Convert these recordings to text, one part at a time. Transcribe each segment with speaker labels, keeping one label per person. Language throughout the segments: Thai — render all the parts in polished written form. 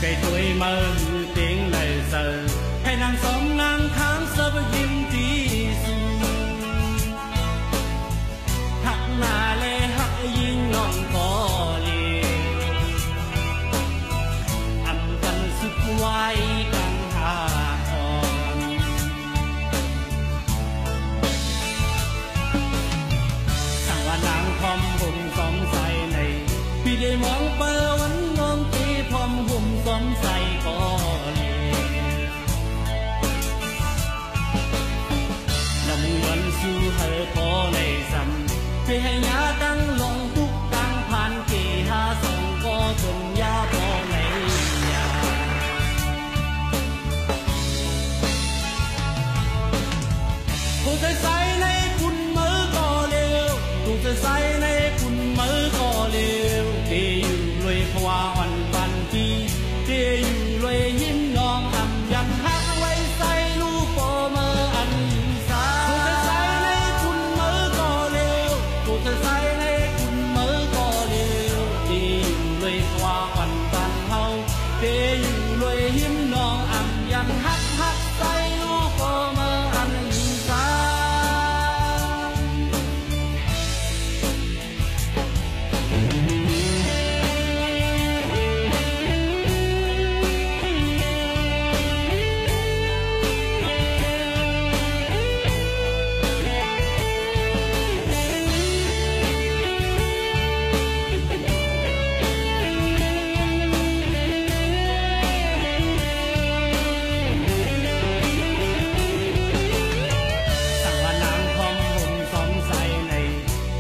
Speaker 1: cây tuổi mơ tiếng lời giờ hay nàng sống nàng tháng sơ với hiểm tí su hắc nà lê hắc yên ngon có lì âm cần sức quay càng hà hòn sangว่าnàng thomหุ่มสองใส่ในพี่ได้มองเปิดวันงงตีพอมหุ่มสองใส่ก็สู้เหอพอในซ้ำให้ให้ยาตั้งลงทุกตั้งผ่านกี่หาส่งก็จนยาพอในยากูจะใส่ในคุณมือก็เร็วกูจะใส่ในคุณมือก็เร็วเดี๋ยวอยู่เลยเพราะว่าอ่อนปันปีเดี๋ยวอยู่เลยยิ้มน้องทำยังหักไว้ใส่ลูกโปเมออันยิ่งสาจะใส่ในคุณมือก็เร็วที่อยู่เลยว่าวันตันเฮาที่อยู่เลยยิ้มน้องอ่ำยันฮักฮักใส่ลูกก็มาอันยิ่งสา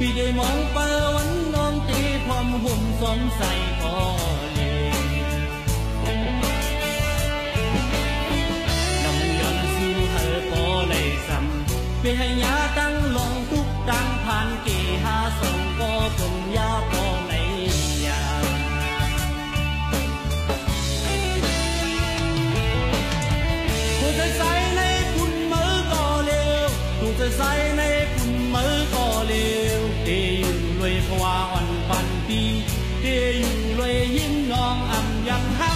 Speaker 1: พี่ได้มองเปิดวันน้องตีพร้อมหุ่มสมใส่พอเลยน้ำย้อนสู้เหอพอเลยซ้ำไปให้ยาตั้งลงทุกดังผ่านกี่หาส่งก็จนยาพอในยากูจะใส่ในคุณมือก็เร็วกูจะใส่ในคุณมือก็เร็วเดี๋ยวอยู่เลยเพราะว่าอ่อนปันปีเดี๋ยวอยู่เลยยิ้มน้องอ่ำยังฮั